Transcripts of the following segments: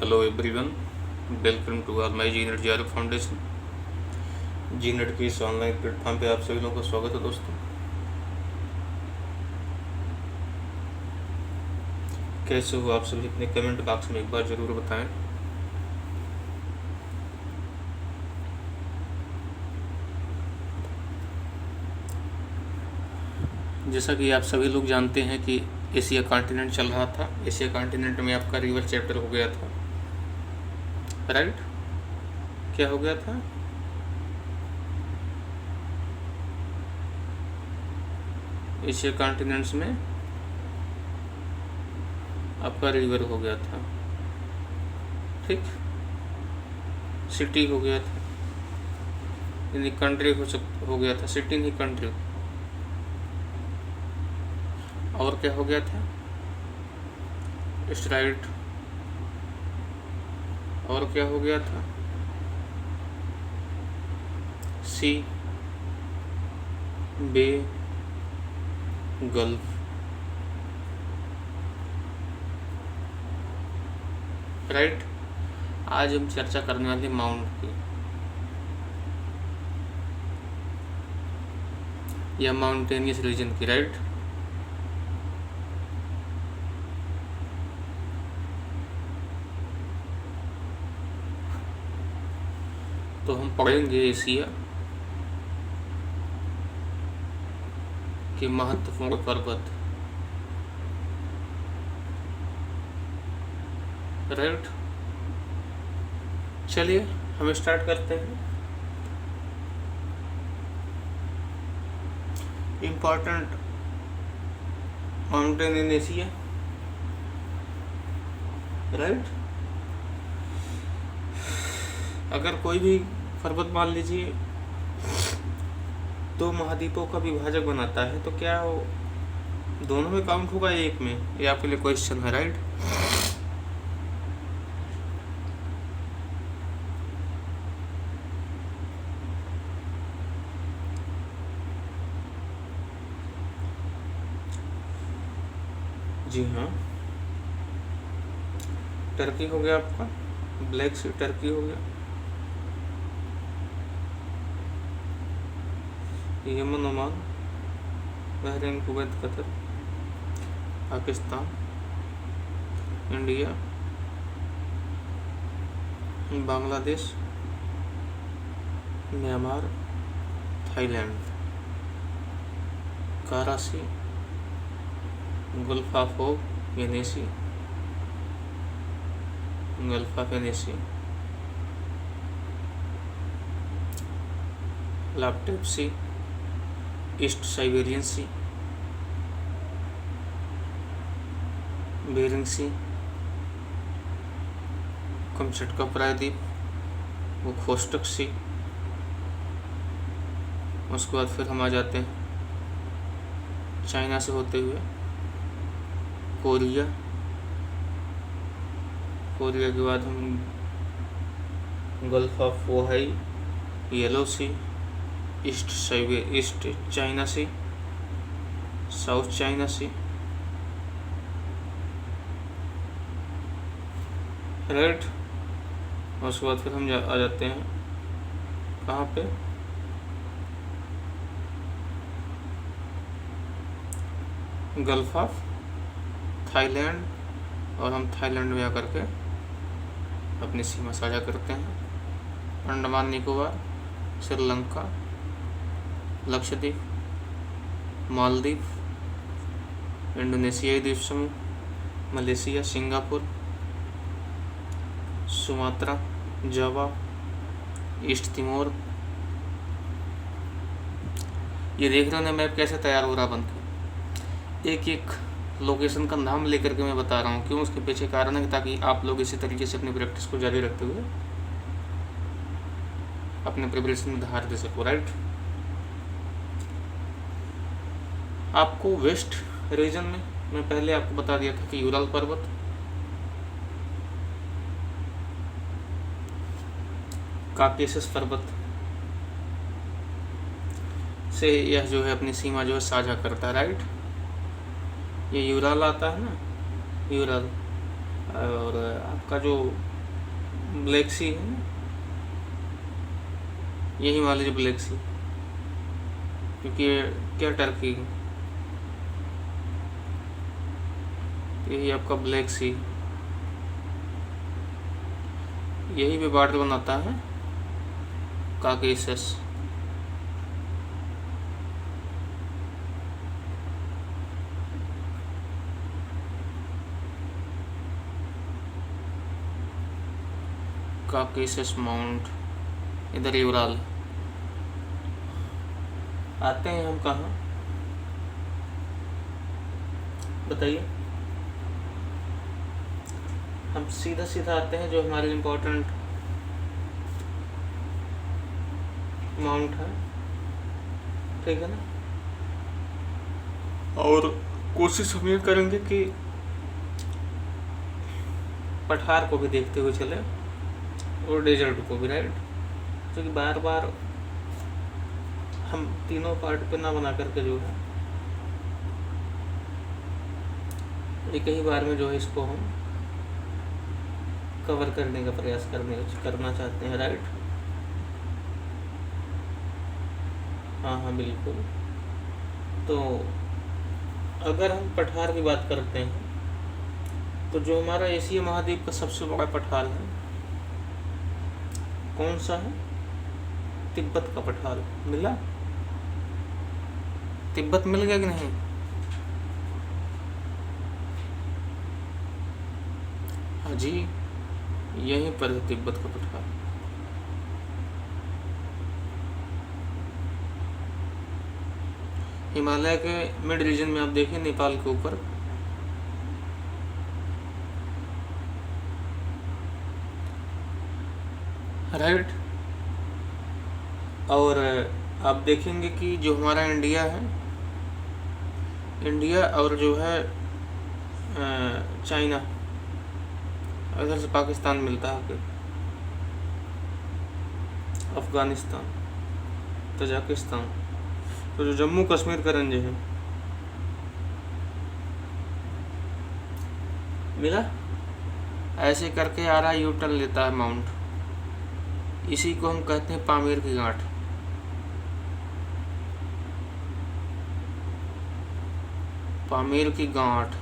Hello everyone, welcome to our my G NET JRF foundation. G NET के इस online platform पे आप सभी लोगों का स्वागत है। दोस्तों, कैसे हो आप सभी? अपने कमेंट बॉक्स में एक बार ज़रूर बताएं। जैसा कि आप सभी लोग जानते हैं कि एशिया कॉन्टिनेंट चल रहा था। एशिया कॉन्टिनेंट में आपका रिवर चैप्टर हो गया था, राइट? क्या हो गया था? एशिया कॉन्टिनेंट्स में आपका रिवर हो गया था, ठीक? सिटी हो गया था, यानी कंट्री हो गया था। सिटी नहीं, कंट्री। और क्या हो गया था? स्ट्राइट। और क्या हो गया था? सी, बे, गल्फ, राइट? आज हम चर्चा करने वाले माउंट की, या माउंटेनियस रीजन की, राइट? तो हम पढ़ेंगे एशिया के महत्वपूर्ण पर्वत, राइट? चलिए हम स्टार्ट करते हैं। Important mountain in Asia, right? अगर कोई भी पर्वत मान लीजिए दो महाद्वीपों का विभाजक बनाता है, तो क्या वो दोनों में काउंट होगा, एक में? ये आपके लिए क्वेश्चन है, राइट? जी हाँ, टर्की हो गया आपका, ब्लैक सी टर्की हो गया, Yemen, Oman, Bahrain, Kuwait, Qatar, Pakistan, India, Bangladesh, Myanmar, Thailand, Karachi, gulf of वेनेसी, गल्फ ऑफ वेनेसी, Laptev sea, east Siberian sea, Bering sea, Kamchatka प्रायद्वीप, वो खोस्टक सी। उसके बाद फिर हम आ जाते हैं चाइना से होते हुए कोरिया। कोरिया के बाद हम gulf of Bohai, yellow sea, east China sea, south China sea, right? उसके बाद फिर हम आ जाते हैं कहाँ पे? गल्फ ऑफ थाईलैंड, और हम थाईलैंड में आकर के अपनी सीमा साझा करते हैं। अंडमान निकोबार, श्रीलंका, लक्षद्वीप, मालदीव, इंडोनेशियाई द्वीप समूह, मलेशिया, सिंगापुर, सुमात्रा, जावा, ईस्ट तिमोर। ये देख रहे हो ना मैप कैसे तैयार हो रहा बनकर? एक एक लोकेशन का नाम लेकर के मैं बता रहा हूँ। क्यों? उसके पीछे कारण है ताकि आप लोग इसी तरीके से अपनी प्रैक्टिस को जारी रखते हुए अपने प्रिपरेशन में धार दे सको, राइट? आपको वेस्ट रीजन में मैं पहले आपको बता दिया था कि यूराल पर्वत, काकेशस पर्वत से यह जो है अपनी सीमा जो है साझा करता है, राइट? ये यूराल आता है ना, यूराल। और आपका जो ब्लैक सी है ना, यही मान लीजिए ब्लैक सी, क्योंकि क्या टर्की है, यही आपका ब्लैक सी, यही पे बॉर्डर बनाता है काकेशस। काकेशस माउंट, इधर यूराल। आते हैं हम कहाँ, बताइए। हम सीधा सीधा आते हैं जो हमारे इम्पोर्टेंट माउंट है, ठीक है ना। और कोशिश हम ये करेंगे कि पठार को भी देखते हुए चले और डेजर्ट को भी, राइट, क्योंकि बार बार हम तीनों पार्ट पे ना बना करके जो है एक ही बार में जो है इसको हम कवर करने का प्रयास करना चाहते हैं, राइट। हाँ हाँ बिल्कुल। तो अगर हम पठार की बात करते हैं तो जो हमारा एशिया महाद्वीप का सबसे बड़ा पठार है, कौन सा है? तिब्बत का पठार। मिला? तिब्बत मिल गया कि नहीं? हाँ जी, यहीं पर है तिब्बत का पठार। हिमालय के मिड रीजन में आप देखिए, नेपाल के ऊपर राइट। और आप देखेंगे कि जो हमारा इंडिया है, इंडिया और जो है चाइना, इधर से पाकिस्तान मिलता है, अफगानिस्तान, तजाकिस्तान, तो जो जम्मू कश्मीर का रेंज है, मिला? ऐसे करके आ रहा यू टर्न लेता है माउंट, इसी को हम कहते हैं पामीर की गांठ। पामीर की गांठ,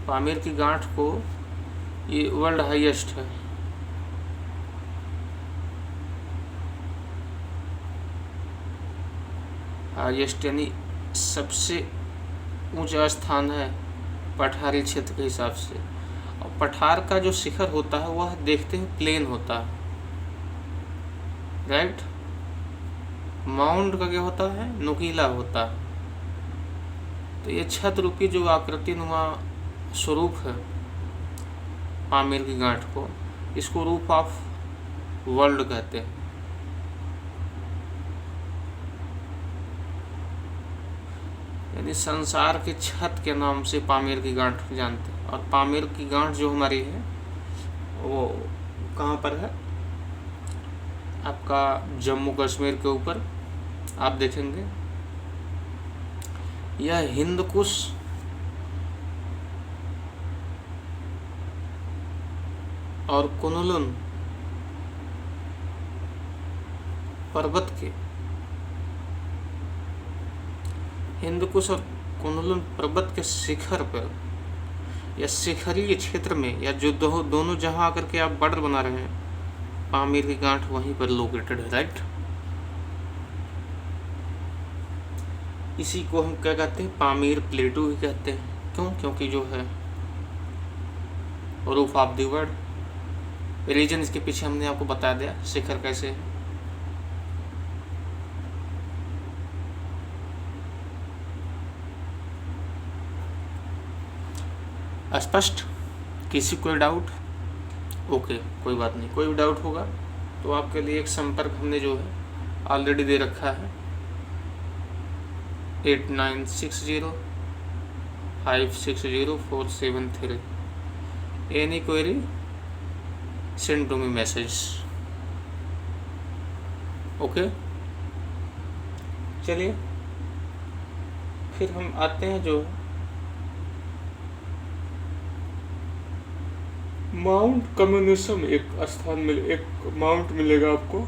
पामीर की गांठ को ये वर्ल्ड हाईएस्ट है, हाईएस्ट यानी सबसे ऊंचा स्थान है पठारी क्षेत्र के हिसाब से। और पठार का जो शिखर होता है वह देखते हैं प्लेन होता है, राइट। माउंट का क्या होता है? नुकीला होता है। तो ये छत रूपी जो आकृति नुमा स्वरूप है पामीर की गांठ को, इसको रूफ ऑफ वर्ल्ड कहते हैं। यानी संसार के छत के नाम से पामीर की गांठ जानते हैं। और पामीर की गांठ जो हमारी है वो कहाँ पर है? आपका जम्मू कश्मीर के ऊपर आप देखेंगे, यह हिंदकुश और कुनलुन पर्वत के, हिंदकुश और कुनलुन पर्वत के शिखर पर या शिखरीय क्षेत्र में, या जो दोनों जहां आकर के आप बॉर्डर बना रहे हैं, पामीर की गांठ वहीं पर लोकेटेड है, राइट। इसी को हम क्या कहते हैं? पामीर प्लेटू भी कहते हैं। क्यों? क्योंकि जो है roof of the world region, इसके पीछे हमने आपको बता दिया शिखर कैसे है। स्पष्ट? किसी कोई डाउट? ओके, कोई बात नहीं। कोई भी डाउट होगा तो आपके लिए एक संपर्क हमने जो है ऑलरेडी दे रखा है, 8960560473। Any query send to me message. Okay, चलिए फिर हम आते हैं जो माउंट कम्युनिज्म एक स्थान मिले, एक माउंट मिलेगा आपको,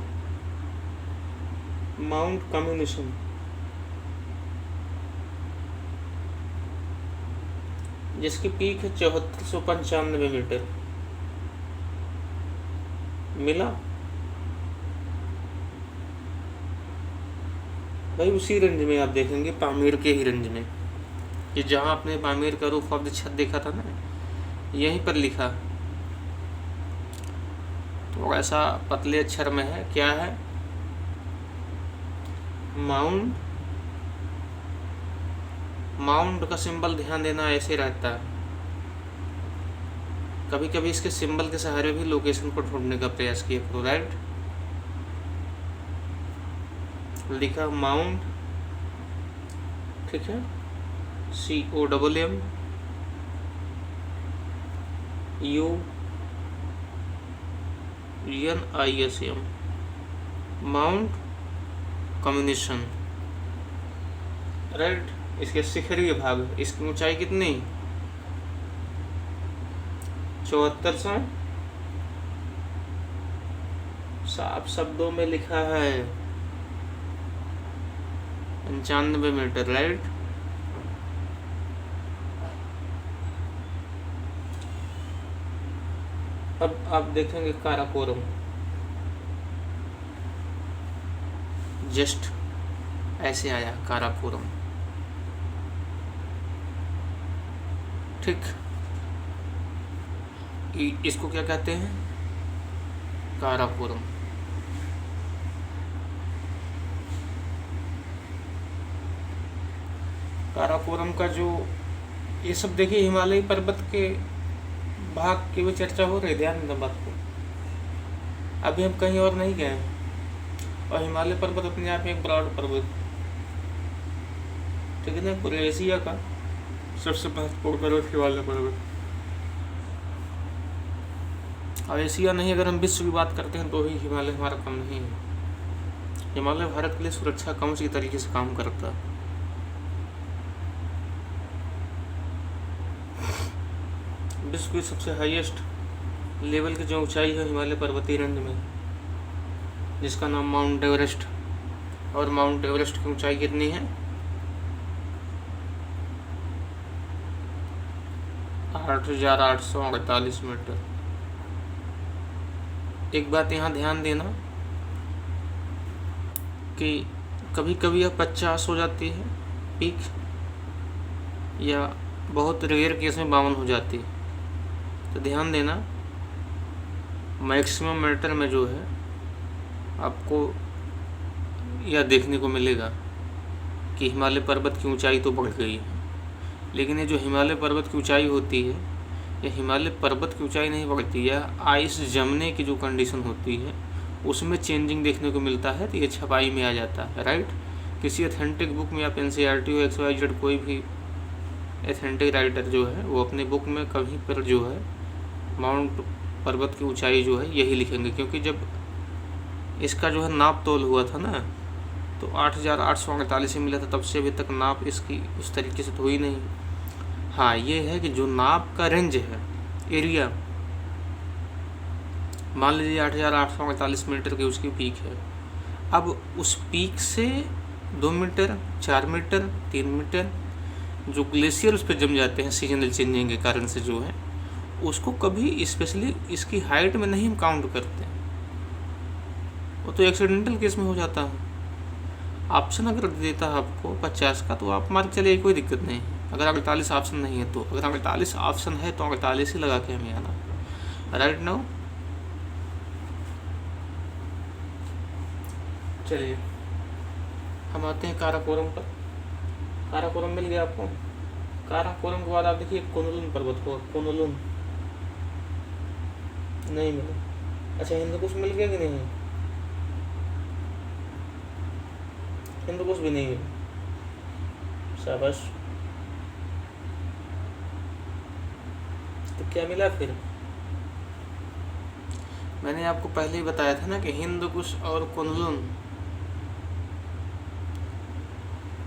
माउंट कम्युनिज्म, जिसकी पीक है 7495 मीटर। मिला भाई, उसी रेंज में आप देखेंगे, पामीर के ही रेंज में, ये जहाँ आपने पामीर का रूफ ऑफ द छत देखा था ना, यहीं पर लिखा, थोड़ा सा पतले अक्षर में है, क्या है, माउंट। माउंट का सिंबल ध्यान देना ऐसे रहता है, कभी कभी इसके सिंबल के सहारे भी लोकेशन को ढूंढने का प्रयास किया करो, राइट। लिखा माउंट, ठीक है, COMMUNISM, माउंट कम्युनिज्म, राइट। इसके शिखरी भाग, इसकी ऊंचाई कितनी, 7400, साफ शब्दों में लिखा है 95 मीटर, राइट। अब आप देखेंगे काराकोरम, जस्ट ऐसे आया काराकोरम, ठीक। इसको क्या कहते हैं, काराकोरम। काराकोरम का जो ये सब देखिए, हिमालय पर्वत के भाग की भी चर्चा हो रही, ध्यान देना बात को। अभी हम कहीं और नहीं गए, और हिमालय पर्वत अपने आप में एक ब्रॉड पर्वत, ठीक है ना, पूरे एशिया का सबसे महत्वपूर्ण पर्वत हिमालय पर्वत। और एशिया नहीं, अगर हम विश्व की बात करते हैं तो ही हिमालय हमारा कम नहीं है। हिमालय भारत के लिए सुरक्षा कवच की तरीके से काम करता है। विश्व की सबसे हाईएस्ट लेवल की जो ऊंचाई है हिमालय पर्वतीय रेंज में, जिसका नाम माउंट एवरेस्ट, और माउंट एवरेस्ट की ऊंचाई कितनी है, 8848 मीटर। एक बात यहाँ ध्यान देना कि कभी कभी यह 50 हो जाती है पीक, या बहुत रेयर केस में 52 हो जाती है। तो ध्यान देना, मैक्सिमम मीटर में जो है आपको यह देखने को मिलेगा कि हिमालय पर्वत की ऊंचाई तो बढ़ गई है, लेकिन ये जो हिमालय पर्वत की ऊंचाई होती है, यह हिमालय पर्वत की ऊंचाई नहीं बढ़ती है, आइस जमने की जो कंडीशन होती है उसमें चेंजिंग देखने को मिलता है, तो ये छपाई में आ जाता है, राइट। किसी अथेंटिक बुक में आप NCERT हो, XYZ कोई भी एथेंटिक राइटर जो है वो अपने बुक में कहीं पर जो है माउंट पर्वत की ऊंचाई जो है यही लिखेंगे, क्योंकि जब इसका जो है नाप तोल हुआ था ना, तो 8848 से मिला था, तब से अभी तक नाप इसकी उस तरीके से तो हुई नहीं। हाँ, ये है कि जो नाप का रेंज है, एरिया, मान लीजिए 8848 मीटर की उसकी पीक है, अब उस पीक से 2 मीटर, 4 मीटर, 3 मीटर जो ग्लेशियर उस पर जम जाते हैं सीजनल चेंजिंग के कारण से जो है, उसको कभी स्पेशली इसकी हाइट में नहीं हम काउंट करते हैं, वो तो एक्सीडेंटल केस में हो जाता है। ऑप्शन अगर देता है आपको 50 का, तो आप मार्क चलिए, कोई दिक्कत नहीं। अगर 48 ऑप्शन नहीं है तो, अगर 48 ऑप्शन है तो 48 ही लगा के हमें आना, राइट नाउ। चलिए हम आते हैं काराकोरम पर। काराकोरम मिल गया आपको। काराकोरम के बाद आप देखिए कुनलुन पर्वत को, कुनलुन नहीं मिला। अच्छा, हिंदुकुश मिल गया कि नहीं, हिंदुकुश भी नहीं मिला, शाबाश। तो क्या मिला फिर, मैंने आपको पहले ही बताया था ना कि हिंदुकुश और कुनलुन,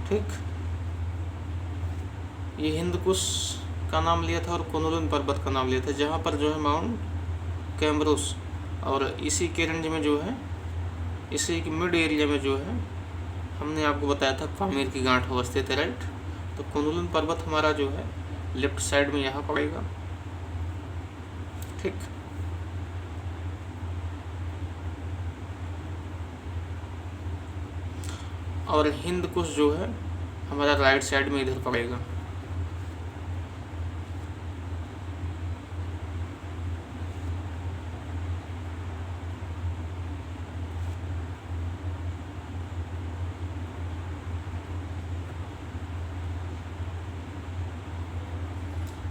ठीक। ये हिंदकुश का नाम लिया था और कुनलुन पर्वत का नाम लिया था, जहाँ पर जो है माउंट कैम्ब्रोस, और इसी के रेंज में जो है, इसी के मिड एरिया में जो है हमने आपको बताया था पामीर की गांठ अवस्थित है, राइट। तो कुनलुन पर्वत हमारा जो है लेफ्ट साइड में यहाँ पड़ेगा, ठीक। और हिंद कुश जो है हमारा राइट साइड में इधर पड़ेगा।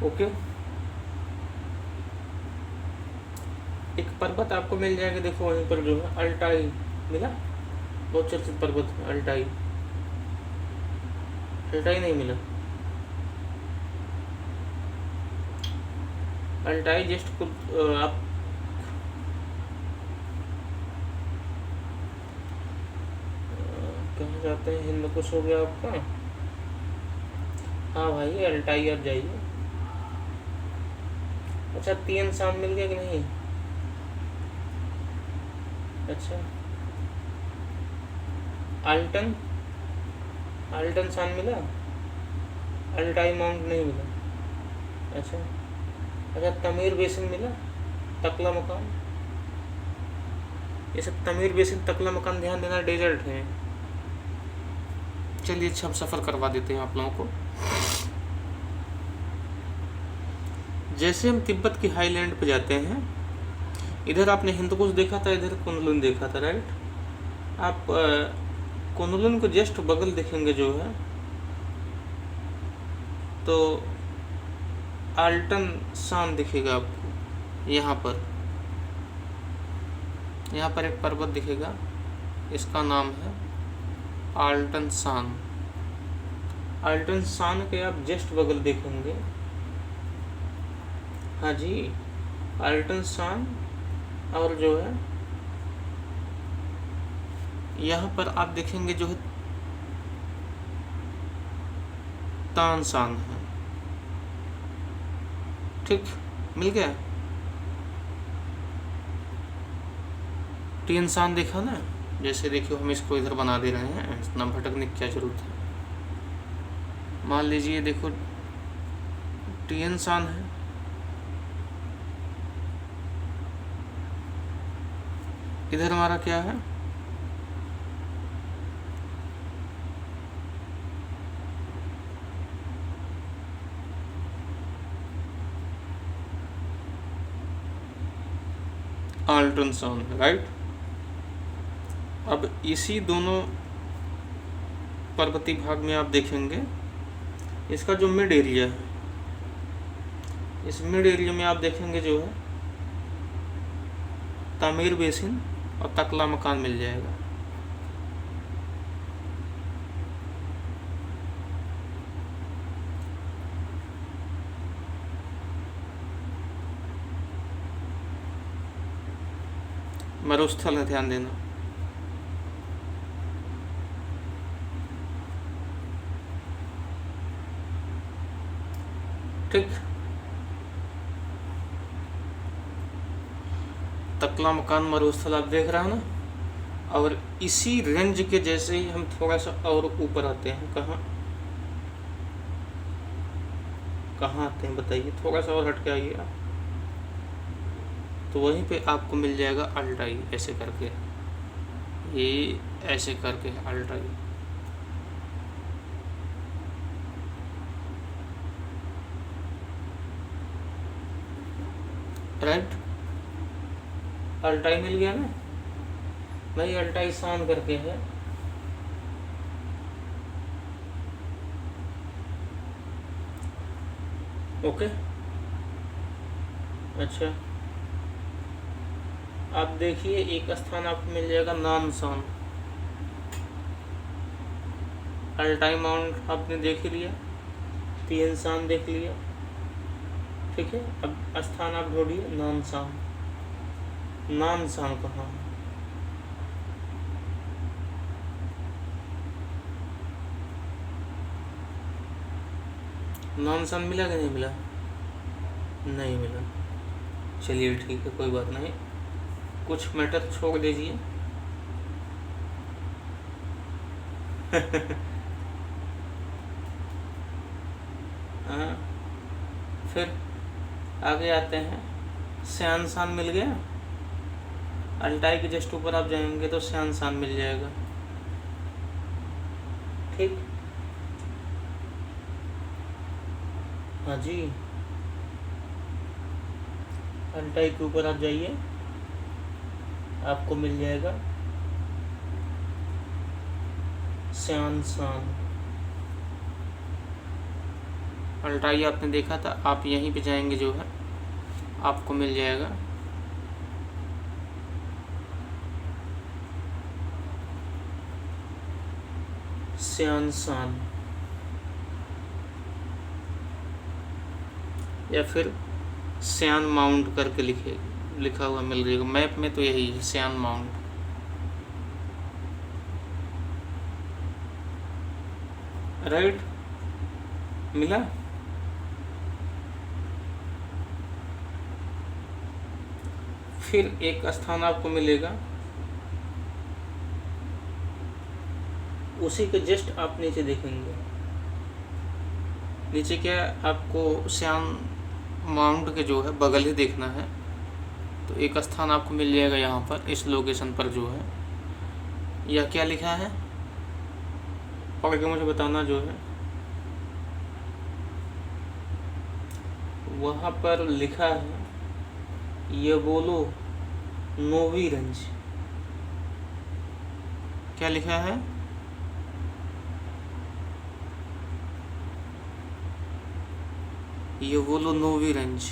ओके, एक पर्वत आपको मिल जाएगा, देखो वहीं पर जो है अल्टाई मिला, बहुत चर्चित पर्वत है अल्टाई। अल्टाई नहीं मिला, अल्टाई जस्ट कुछ आप कहाँ जाते हैं, हिंद कुछ हो गया आपका। हाँ भाई अल्टाई आप जाइए। अच्छा तीन शाम मिल गया कि नहीं? अच्छा आल्टन, आल्टन शान मिला, अल्टाई माउंट नहीं मिला। अच्छा अच्छा तमीर बेसिन मिला, तकला मकान, ये सब तमीर बेसिन तकला मकान ध्यान देना डेजर्ट है। चलिए अच्छा हम सफ़र करवा देते हैं आप लोगों को। जैसे हम तिब्बत की हाईलैंड पे जाते हैं, इधर आपने हिंदकुश देखा था, इधर कुनलुन देखा था, राइट। आप कुनलुन को जस्ट बगल देखेंगे जो है तो आल्टन शान दिखेगा आपको। यहाँ पर एक पर्वत दिखेगा, इसका नाम है आल्टन शान। आल्टन शान के आप जस्ट बगल देखेंगे, हाँ जी आल्टन शान, और जो है यहाँ पर आप देखेंगे जो है तान शान है, ठीक, मिल गया। टीन शान देखा ना, जैसे देखियो हम इसको इधर बना दे रहे हैं, इतना भटकने की क्या जरूरत है। मान लीजिए देखो टीन शान है, इधर हमारा क्या है, आल्टन शान, राइट। अब इसी दोनों पर्वतीय भाग में आप देखेंगे इसका जो मिड एरिया है, इस मिड एरिया में आप देखेंगे जो है तमीर बेसिन और तकला मकान मिल जाएगा। मरुस्थल है, ध्यान देना। ठीक, तकला मकान मरुस्थल आप देख रहे हैं ना। और इसी रेंज के जैसे ही हम थोड़ा सा और ऊपर आते हैं, कहाँ आते हैं बताइए, थोड़ा सा और हट के आइए आप, तो वहीं पे आपको मिल जाएगा अल्टाई, ऐसे करके, ये ऐसे करके अल्टाई। राइट, अल्टाई मिल गया ना भाई, अल्टाई शान करके है। ओके, अच्छा आप देखिए एक स्थान आपको मिल जाएगा नानशान। अल्टाई माउंट आपने देख ही लिया, तीन शान देख लिया, ठीक है। अब स्थान आप ढूंढिए नानशान। नानशान कहाँ है? नानशान मिला कि नहीं मिला? नहीं मिला। चलिए ठीक है, कोई बात नहीं, कुछ मैटर छोड़ दीजिए। हाँ, फिर आगे आते हैं। श्यान शान मिल गया, अल्टाई के जस्ट ऊपर आप जाएंगे तो श्यान शान मिल जाएगा। ठीक, हाँ जी, अल्टाई के ऊपर आप जाइए, आपको मिल जाएगा श्यान शान। अल्टाई आपने देखा था, आप यहीं पे जाएंगे जो है आपको मिल जाएगा श्यान शान, या फिर श्यान माउंट करके लिखा हुआ मिल जाएगा। मैप में तो यही है, श्यान माउंट। राइट, मिला। फिर एक स्थान आपको मिलेगा, उसी के जस्ट आप नीचे देखेंगे, नीचे क्या आपको श्यान माउंट के जो है बगल ही देखना है। तो एक स्थान आपको मिल जाएगा यहाँ पर, इस लोकेशन पर जो है। यह क्या लिखा है पढ़ के मुझे बताना जो है। वहाँ पर लिखा है ये बोलो नोवीरंज। क्या लिखा है? ये बोलो नोवीरंज।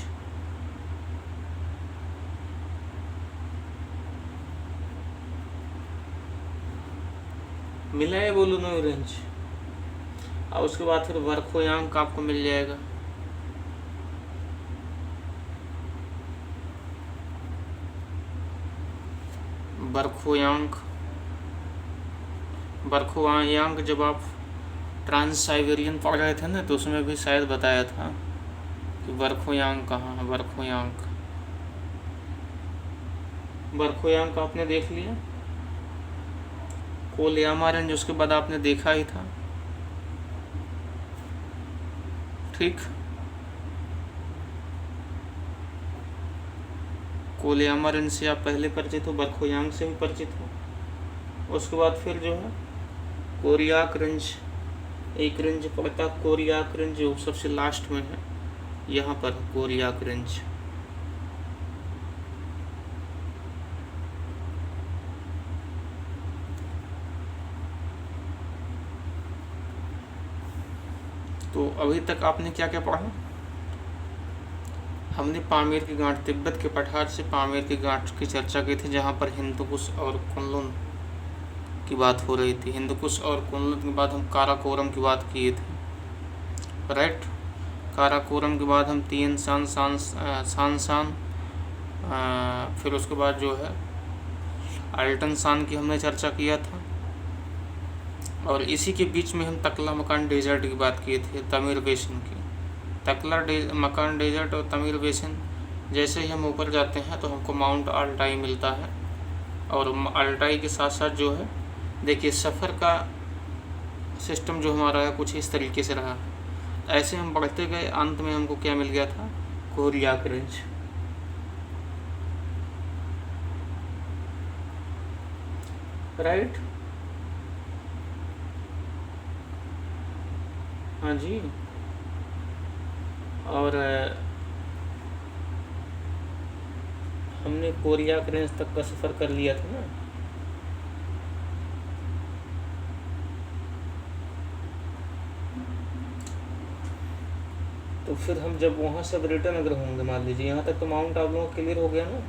मिला है बोलो नोवीरंज। और उसके बाद फिर वर्खोयांक आपको मिल जाएगा। वर्खोयांक जब आप ट्रांस साइबेरियन पढ़ रहे थे ना, तो उसमें भी शायद बताया था कि वर्खोयांक कहाँ है। वर्खोयांक आपने देख लिया। कोलियामा रेंज उसके बाद आपने देखा ही था। ठीक, कोलियामा रेंज से आप पहले परिचित हो, वर्खोयांक से भी परिचित हो। उसके बाद फिर जो है कोरियाक रेंज, एक रेंज पड़ता कोरियाक रेंज जो सबसे लास्ट में है, यहाँ पर कोरियाक रेंज। तो अभी तक आपने क्या क्या पढ़ा? हमने पामीर की गांठ, तिब्बत के पठार से पामीर की गांठ की चर्चा की थी, जहाँ पर हिंदुकुश और कुनलुन की बात हो रही थी। हिंदुकुश और कुनलुन के बाद हम काराकोरम की बात किए थे। राइट, काराकोरम के बाद हम तीन शान, फिर उसके बाद जो है अल्टन शान की हमने चर्चा किया था। और इसी के बीच में हम तकला मकान डेजर्ट की बात किए थे, तमीर बेसिन की। तकला मकान डेजर्ट और तमीर बेसिन, जैसे ही हम ऊपर जाते हैं तो हमको माउंट अल्टाई मिलता है। और अल्टाई के साथ साथ जो है देखिए सफ़र का सिस्टम जो हमारा है कुछ इस तरीके से रहा। ऐसे हम बढ़ते गए, अंत में हमको क्या मिल गया था? कोरियाक रेंज। राइट, हाँ जी। और हमने कोरियाक रेंज तक का सफ़र कर लिया था ना। तो फिर हम जब वहाँ से अब रिटर्न अगर होंगे, मान लीजिए यहाँ तक तो माउंट आप लोगों को क्लियर हो गया ना।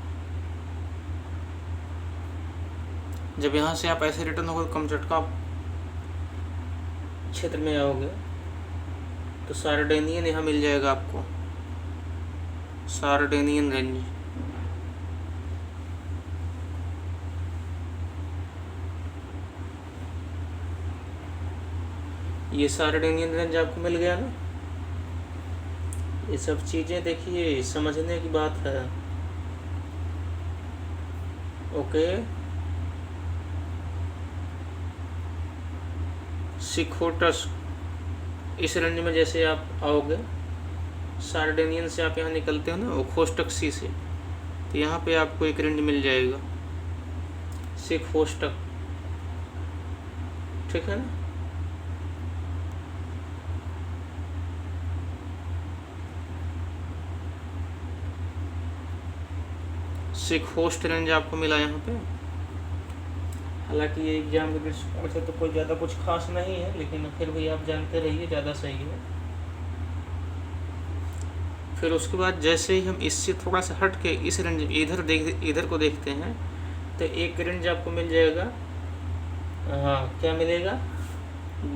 जब यहाँ से आप ऐसे रिटर्न होगे कमचटका क्षेत्र में आओगे तो सार्डेनियन यहाँ मिल जाएगा आपको, सार्डेनियन रेंज। ये सार्डेनियन रेंज आपको मिल गया ना। ये सब चीज़ें देखिए समझने की बात है। ओके, सिकोटस, इस रेंज में जैसे आप आओगे, सार्डेनियन से आप यहाँ निकलते हो ना, ओखोस्टक सी से, तो यहाँ पे आपको एक रेंज मिल जाएगा सिकोस्टक, ठीक है ना। सिकोस्ट रेंज आपको मिला यहाँ पे। हालांकि ये एग्जाम के दृष्टिकोण से तो कोई ज़्यादा कुछ खास नहीं है, लेकिन फिर भी आप जानते रहिए, ज़्यादा सही है। फिर उसके बाद जैसे ही हम इससे थोड़ा सा हट के इस रेंज इधर को देखते हैं, तो एक रेंज आपको मिल जाएगा, हाँ क्या मिलेगा,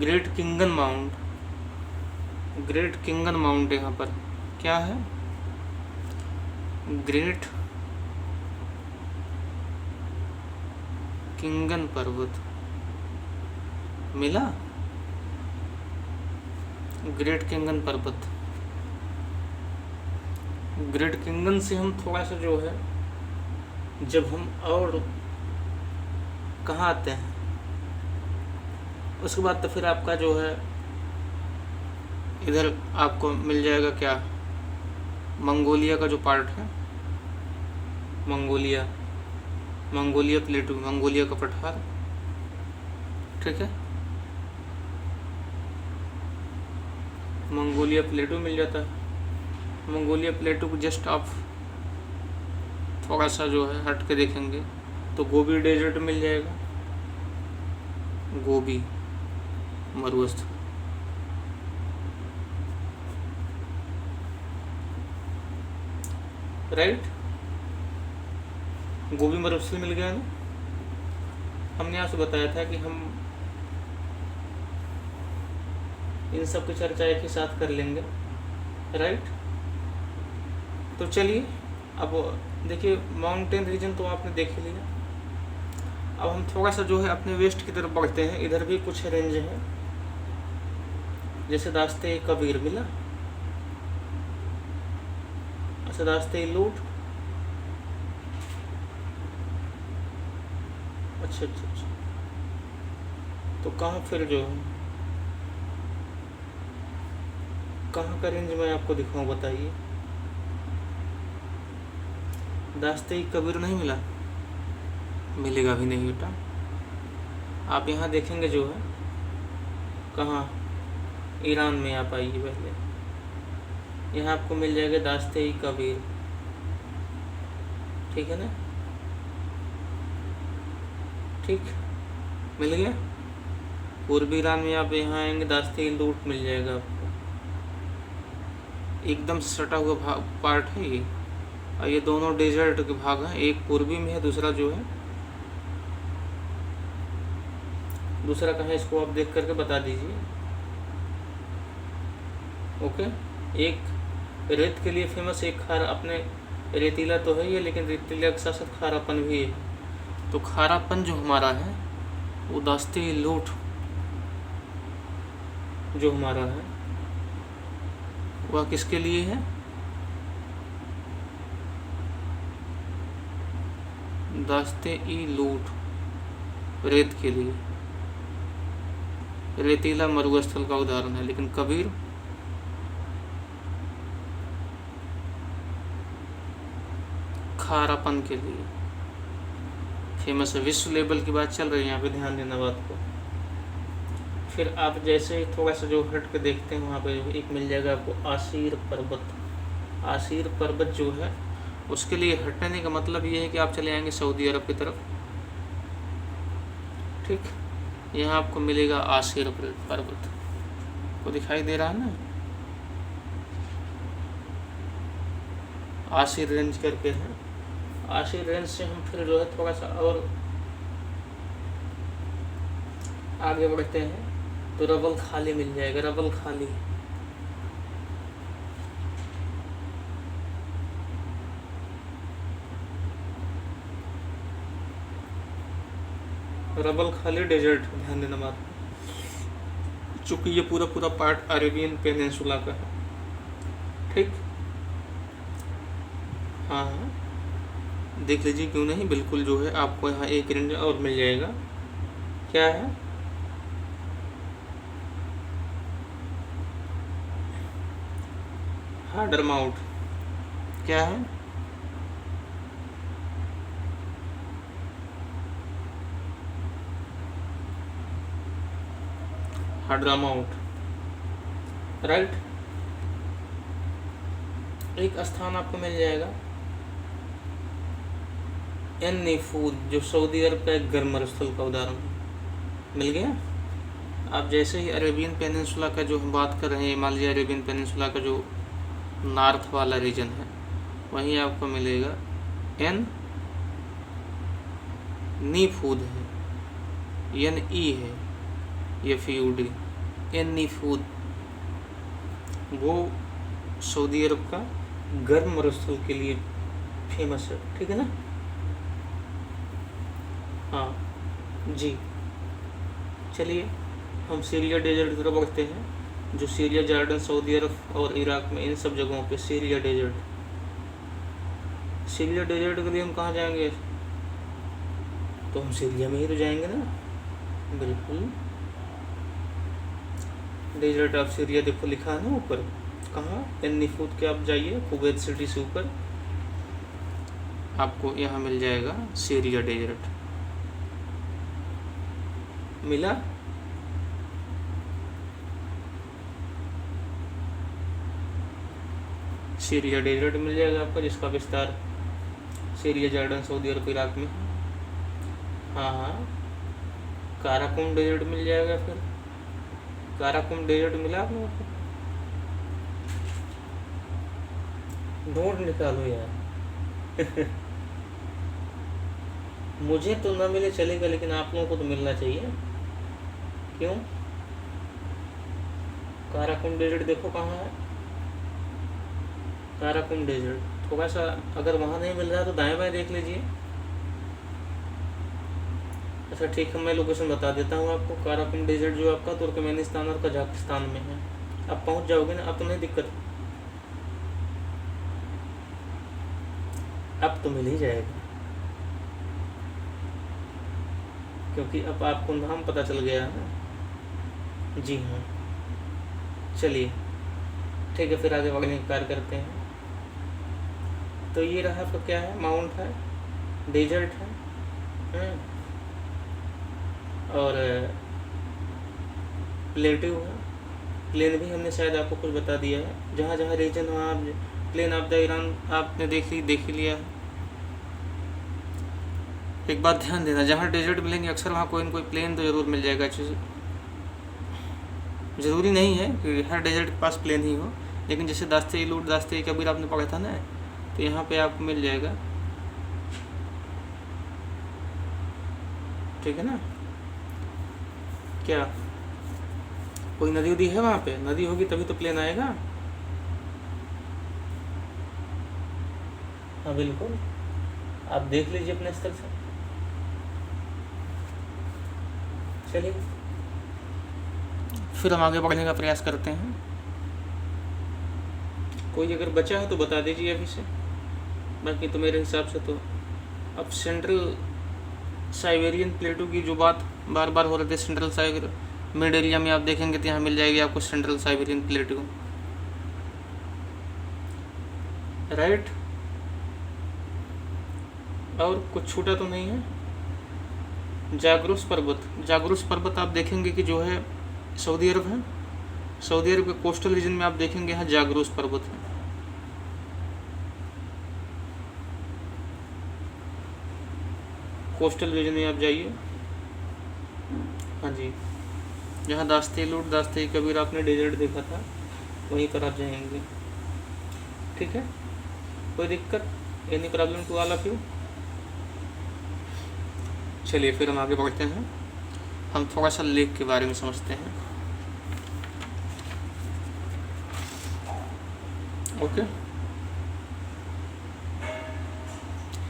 ग्रेट किंगन माउंट। ग्रेट किंगन माउंट यहाँ पर क्या है, ग्रेट किंगन पर्वत मिला, ग्रेट किंगन पर्वत। ग्रेट किंगन से हम थोड़ा सा जो है, जब हम और कहाँ आते हैं, उसके बाद तो फिर आपका जो है इधर आपको मिल जाएगा क्या, मंगोलिया का जो पार्ट है, मंगोलिया प्लेटू, मंगोलिया का पठार, ठीक है, मंगोलिया प्लेटू मिल जाता है। मंगोलिया प्लेटू को जस्ट आप थोड़ा सा जो है हट के देखेंगे तो गोबी डेजर्ट मिल जाएगा, गोबी मरुस्थल, राइट, गोबी मरुस्थल मिल गया ना। हमने आपसे बताया था कि हम इन सब की चर्चा एक ही साथ कर लेंगे, राइट। तो चलिए अब देखिए, माउंटेन रीजन तो आपने देख ही लिया। अब हम थोड़ा सा जो है अपने वेस्ट की तरफ बढ़ते हैं। इधर भी कुछ रेंज है, जैसे दास्ते कबीर मिला, अच्छा दास्ते लूट, अच्छा, तो कहाँ फिर जो है, कहाँ का रेंज मैं आपको दिखाऊं बताइए। दास्ते कबीर नहीं मिला, मिलेगा भी नहीं बेटा। आप यहाँ देखेंगे जो है कहाँ, ईरान में आप आइए पहले, यहाँ आपको मिल जाएगा दास्ते कबीर, ठीक है ना, ठीक, मिल गया। पूर्वी ईरान में आप यहाँ आएंगे, दास्ते लूट मिल जाएगा आपको, एकदम सटा हुआ पार्ट है ये, और ये दोनों डेजर्ट के भाग हैं, एक पूर्वी में है, दूसरा जो है, दूसरा कहाँ है इसको आप देख करके बता दीजिए। ओके, एक रेत के लिए फेमस, एक खारा, अपने रेतीला तो है ये, लेकिन रेतीला के साथ साथ खारापन भी है। तो खारापन जो हमारा है वो दास्ते लूट जो हमारा है वह किसके लिए है, दास्ते लूट रेत के लिए, रेतीला मरुस्थल का उदाहरण है। लेकिन कबीर खारापन के लिए फेमस है। विश्व लेवल की बात चल रही है यहाँ पे, ध्यान देना बात को। फिर आप जैसे ही थोड़ा सा जो हट के देखते हैं, वहाँ पे एक मिल जाएगा आपको आसीर पर्वत। आसीर पर्वत जो है उसके लिए हटने का मतलब ये है कि आप चले आएंगे सऊदी अरब की तरफ, ठीक, यहाँ आपको मिलेगा आसीर पर्वत, को दिखाई दे रहा है ना, आसीर रेंज करके है। आसीर रेंज से हम फिर जो है थोड़ा सा और आगे बढ़ते हैं तो रबल खाली मिल जाएगा, रबल खाली, रबल खाली डेजर्ट, ध्यान देना बात, चूँकि ये पूरा पार्ट अरेबियन पेनिनसुला का है। ठीक। हाँ हाँ, देख लीजिए, क्यों नहीं, बिल्कुल जो है आपको यहाँ एक रेंज और मिल जाएगा। क्या है? Harder mouth. क्या है? Harder mouth, right. एक स्थान आपको मिल जाएगा एन नीफूद, जो सऊदी अरब का एक गर्म स्थल का उदाहरण है। मिल गया। आप जैसे ही अरेबियन पेनिनसुला का जो हम बात कर रहे हैं, हिमालय अरेबियन पेनिनसुला का जो नॉर्थ वाला रीजन है, वहीं आपको मिलेगा एन नीफूद है, एन ई है, FUD, एन नीफूद। वो सऊदी अरब का गर्म मरुस्थल के लिए फेमस है, ठीक है ना। हाँ जी, चलिए हम सीरिया डेजर्ट की तरफ बढ़ते हैं, जो सीरिया, जॉर्डन, सऊदी अरब और इराक में, इन सब जगहों पे सीरिया डेजर्ट के लिए हम कहाँ जाएंगे? तो हम सीरिया में ही तो जाएंगे ना, बिल्कुल। डेजर्ट ऑफ सीरिया देखो लिखा है ना ऊपर, कहाँ? एन नीफूद के आप जाइए, कुवैत सिटी से ऊपर आपको यहाँ मिल जाएगा सीरिया डेजर्ट। मिला? सीरिया डेजर्ट मिल जाएगा आपको, जिसका विस्तार सीरिया, जॉर्डन, सऊदी अरब, इराक में। हाँ हाँ, काराकुम डेजर्ट मिल जाएगा। फिर काराकुम डेजर्ट मिला आप लोगों को? ढूंढ निकालो यार। मुझे तो ना मिले चलेगा, लेकिन आप लोगों को तो मिलना चाहिए। क्यों? काराकुम डेजर्ट देखो कहाँ है, काराकुम डेजर्ट। थोड़ा सा अगर वहाँ नहीं मिल रहा तो दाएं बाएं देख लीजिए। अच्छा ठीक है, मैं लोकेशन बता देता हूँ आपको। काराकुम डेजर्ट जो आपका तुर्कमेनिस्तान और कजाकिस्तान में है। आप पहुँच जाओगे ना, अब तो नहीं दिक्कत, अब तो मिल ही जाएगा, क्योंकि अब आपको नाम पता चल गया है ना। जी हाँ, चलिए ठीक है, फिर आगे बढ़ने का कार्य करते हैं। तो ये रहा आपका क्या है, माउंट है, डेजर्ट है, और प्लेट्यू है। प्लेन भी हमने शायद आपको कुछ बता दिया है, जहाँ जहाँ रीजन वहाँ प्लेन ऑफ द ईरान आपने देख ही लिया है। एक बात ध्यान देना, जहाँ डेजर्ट मिलेंगे अक्सर वहाँ कोई न कोई प्लेन तो ज़रूर मिल जाएगा। ज़रूरी नहीं है कि हर डेजर्ट के पास प्लेन ही हो, लेकिन जैसे दास्ते लूट, दास्ते कबीर आपने पढ़ा था ना, तो यहाँ पे आपको मिल जाएगा, ठीक है ना। क्या कोई नदी उदी है वहाँ पे? नदी होगी तभी तो प्लेन आएगा। हाँ बिल्कुल, आप देख लीजिए अपने स्तर से। चलिए फिर हम आगे बढ़ने का प्रयास करते हैं। कोई अगर बचा है तो बता दीजिए अभी से, बाकी तो मेरे हिसाब से तो अब सेंट्रल साइबेरियन प्लेटू की जो बात बार बार हो रही थी, सेंट्रल साइबर मिड एरिया में आप देखेंगे तो यहाँ मिल जाएगी आपको सेंट्रल साइबेरियन प्लेटू, राइट। और कुछ छूटा तो नहीं है? जागरूस पर्वत आप देखेंगे कि जो है सऊदी अरब है, सऊदी अरब के कोस्टल रीजन में आप देखेंगे यहाँ जागरूस पर्वत है। कोस्टल रीजन में आप जाइए, हाँ जी, जहाँ दास्ते लूट, दास्ते कबीर आपने डेजर्ट देखा था, वहीं पर आप जाएंगे, ठीक है। कोई दिक्कत, any problem to all of you? चलिए फिर हम आगे बढ़ते हैं, हम थोड़ा सा लेक के बारे में समझते हैं। ओके,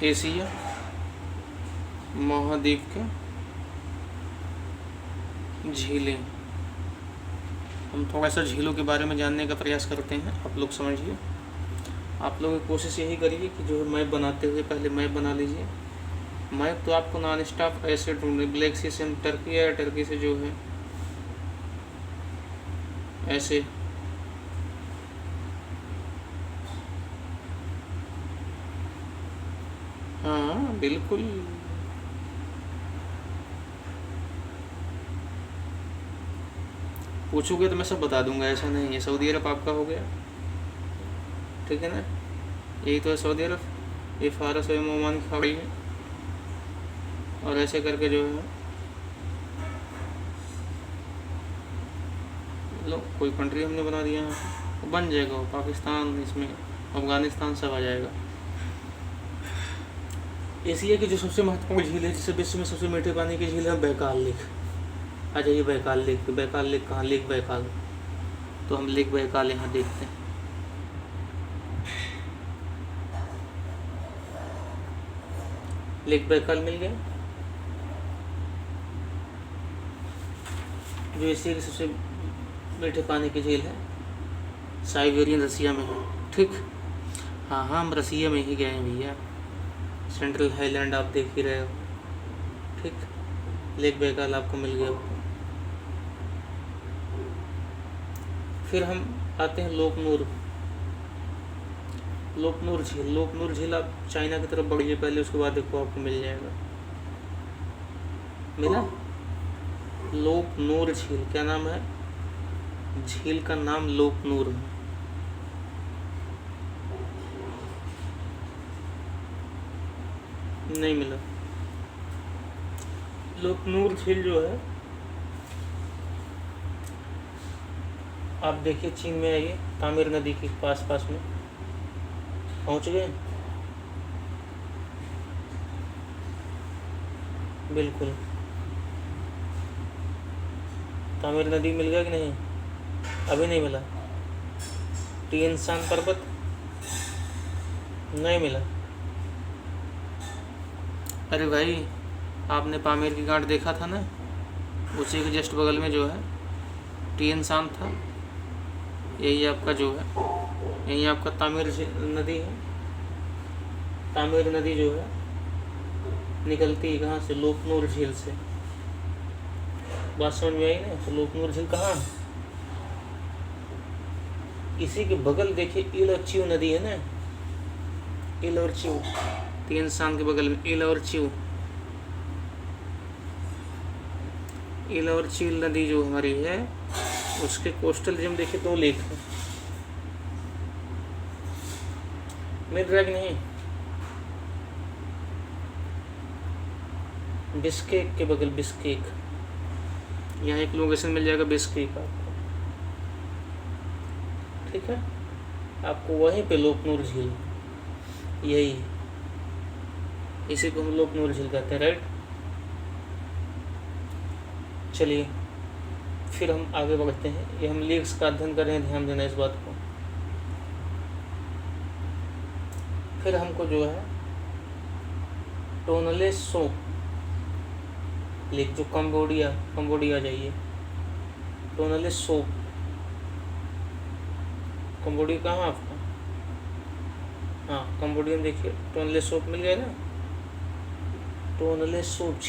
एशिया महाद्वीप के झीलें, हम थोड़ा सा झीलों के बारे में जानने का प्रयास करते हैं, आप लोग समझिए। आप लोग कोशिश यही करिए कि जो मैप बनाते हुए पहले मैप बना लीजिए। मैप तो आपको नॉन स्टॉप ऐसे ढूंढे, ब्लैक सी से हम टर्की या टर्की से जो है ऐसे हाँ बिल्कुल। पूछोगे तो मैं सब बता दूंगा, ऐसा नहीं है। सऊदी अरब आपका हो गया, ठीक है ना, यही तो है सऊदी अरब। ये फारस और ओमान की खाड़ी है, और ऐसे करके जो है मतलब कोई कंट्री हमने बना दिया है, तो बन जाएगा वो पाकिस्तान, इसमें अफगानिस्तान सब आ जाएगा। एशिया की जो सबसे महत्वपूर्ण झील है, जिसे विश्व में सबसे मीठे पानी की झील है, बैकाल लेक। आ जाइए बैकाल लेक। बैकाल लेक कहाँ? Lake Baikal. तो हम लेक बैकाल यहाँ देखते हैं। लेक बैकाल मिल गया, जो एशिया की सबसे मीठे पानी की झील है, साइबेरियन रसिया में है, ठीक। हाँ हाँ, हम रसिया में ही गए हैं भैया, सेंट्रल हाईलैंड आप देख ही रहे हो, ठीक। लेक बैकाल आपको मिल गया। फिर हम आते हैं लोकनूर। लोकनूर झील। लोकनूर झील आप चाइना की तरफ बढ़िए पहले, उसके बाद देखो आपको मिल जाएगा। मिला? लोकनूर झील। क्या नाम है? झील का नाम लोकनूर है। नहीं मिला। लोकनूर झील जो है, आप देखिए चीन में है ये, तामिर नदी के पास में पहुंच गए। बिल्कुल, तामिर नदी मिल गया कि नहीं? अभी नहीं मिला। टिएन शान पर्वत नहीं मिला। अरे भाई, आपने पामीर की गांठ देखा था ना, उसी के जस्ट बगल में जो है टिएन शान था। यही आपका जो है, यही आपका तामिर नदी है। तामिर नदी जो है निकलती है कहाँ से? लोकनूर झील से। बात समझ में आई ना? तो लोकनूर झील कहाँ है? इसी के बगल देखिए इल और चिव नदी है ना, इल और चिव, टिएन शान के बगल में इल और चिव। इल और चिव नदी जो हमारी है, उसके कोस्टल रिजन देखिए 2 लेक है। मिल रहा कि नहीं? बिस्केक के बगल, बिस्केक, यहाँ एक लोकेशन मिल जाएगा बिस्केक आपको, ठीक है। आपको वहीं पे लोकनूर झील, यही है, इसी को हम लोकनूर झील कहते हैं, राइट। चलिए फिर हम आगे बढ़ते हैं। ये हम लेक्स का अध्ययन कर रहे हैं, ध्यान देना इस बात को। फिर हमको जो है टोनले सोप लेक, जो कंबोडिया जाइए। टोनले सोप, कंबोडिया कहाँ आपका? हाँ, कंबोडिया में देखिए टोनले सोप मिल गया ना, टोनले सोप।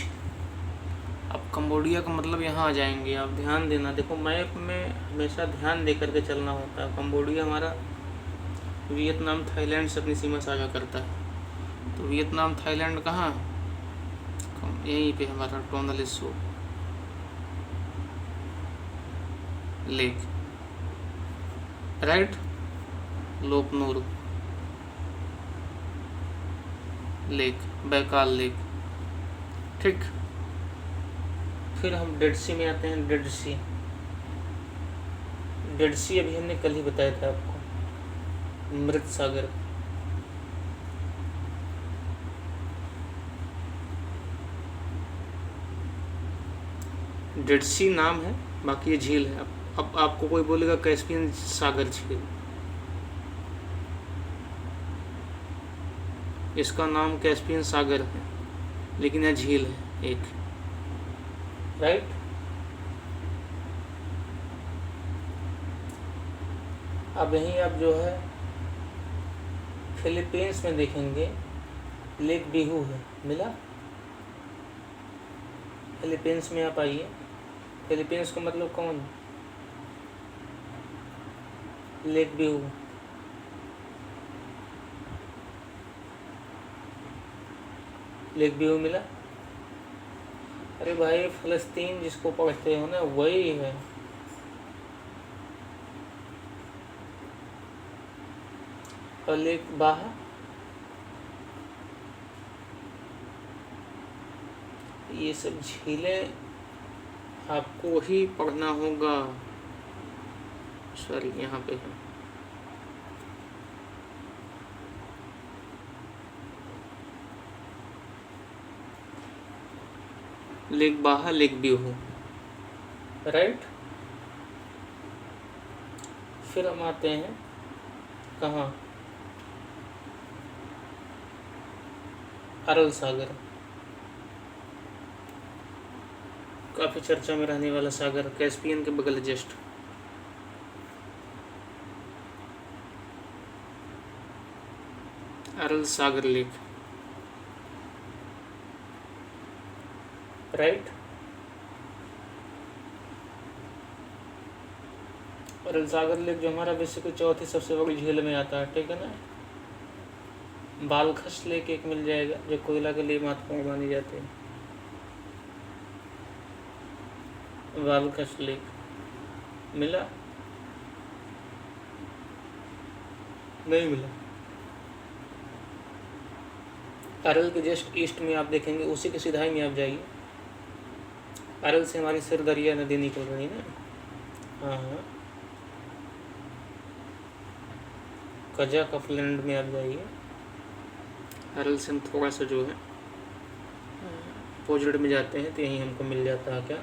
अब कंबोडिया का मतलब यहाँ आ जाएंगे, आप ध्यान देना। देखो मैप में हमेशा ध्यान दे करके चलना होता है। कंबोडिया हमारा वियतनाम थाईलैंड से अपनी सीमा साझा करता है, तो वियतनाम थाईलैंड कहाँ? यहीं पे हमारा टोनले सोप लेक, राइट। लोकनूर लेक, बैकाल लेक, ठीक। फिर हम डेड सी में आते हैं। डेड सी, डेड सी अभी हमने कल ही बताया था आपको, मृत सागर। डेड सी नाम है, बाकी ये झील है। अब आपको कोई बोलेगा कैस्पियन सागर झील, इसका नाम कैस्पियन सागर है, लेकिन यह झील है एक, राइट। अब यहीं आप जो है फिलीपींस में देखेंगे लेक बिहू है, मिला। फिलीपींस में आप आइए, फिलीपींस का मतलब कौन, लेक बिहू। लेक बिहू मिला। अरे भाई फ़लस्तीन जिसको पढ़ते हो ना वही है। और लेक बाहा, ये सब झीलें आपको ही पढ़ना होगा। सॉरी यहाँ पे है लेक बाहा, लेक बिहू, राइट। फिर हम आते हैं कहाँ, अरल सागर, काफ़ी चर्चा में रहने वाला सागर, कैस्पियन के बगल जस्ट। अरल सागर लेक, राइट। अरल सागर लेक जो हमारा विश्व की चौथी सबसे बड़ी झील में आता है, ठीक है ना। बालखस लेक एक मिल जाएगा जो कोयला के लिए महत्वपूर्ण मानी जाती है, बालखस लेक मिला, नहीं मिला। अरल के जस्ट ईस्ट में आप देखेंगे, उसी के सिधाई में आप जाइए, अरल से हमारी सिरदरिया नदी निकल रही है ना। हाँ, कजाकफलैंड में आप जाइए, अरल से हम थोड़ा सा जो है पोजड़ में जाते हैं तो यहीं हमको मिल जाता है क्या,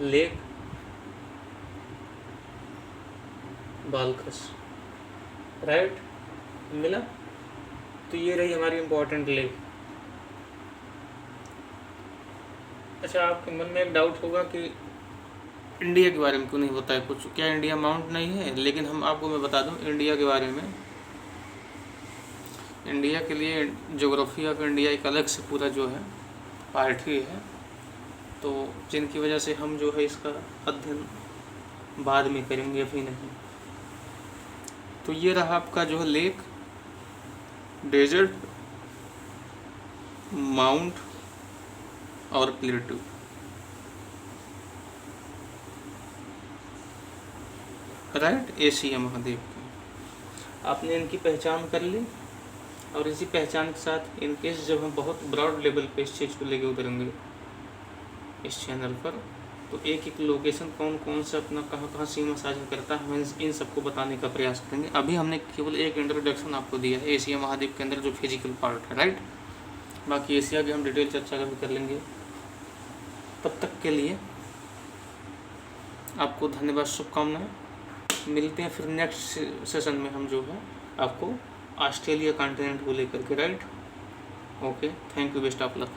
लेक बालखस, राइट, मिला। तो ये रही हमारी इम्पोर्टेंट लेक। अच्छा, आपके मन में एक डाउट होगा कि इंडिया के बारे में क्यों नहीं होता है कुछ, क्या इंडिया माउंट नहीं है? लेकिन हम आपको मैं बता दूं इंडिया के बारे में, इंडिया के लिए ज्योग्राफी ऑफ इंडिया एक अलग से पूरा जो है पार्ट ही है, तो जिनकी वजह से हम जो है इसका अध्ययन बाद में करेंगे, अभी नहीं। तो ये रहा आपका जो है लेक, डेजर्ट, माउंट और प्लेटू, राइट, एशिया महाद्वीप की। आपने इनकी पहचान कर ली, और इसी पहचान के साथ इनकेस जब हम बहुत ब्रॉड लेवल पे इस चीज़ को लेके उतरेंगे इस चैनल पर, तो एक एक लोकेशन कौन कौन सा अपना कहाँ कहाँ सीमा साझा करता है, हम इन सबको बताने का प्रयास करेंगे। अभी हमने केवल एक इंट्रोडक्शन आपको दिया है एशिया महाद्वीप के अंदर जो फिजिकल पार्ट है, राइट। बाकी एशिया की हम डिटेल चर्चा कभी कर लेंगे। तब तक के लिए आपको धन्यवाद, शुभकामनाएं। मिलते हैं फिर नेक्स्ट सेशन में, हम जो है आपको ऑस्ट्रेलिया कॉन्टिनेंट को लेकर के, right. Okay, thank you, best of luck.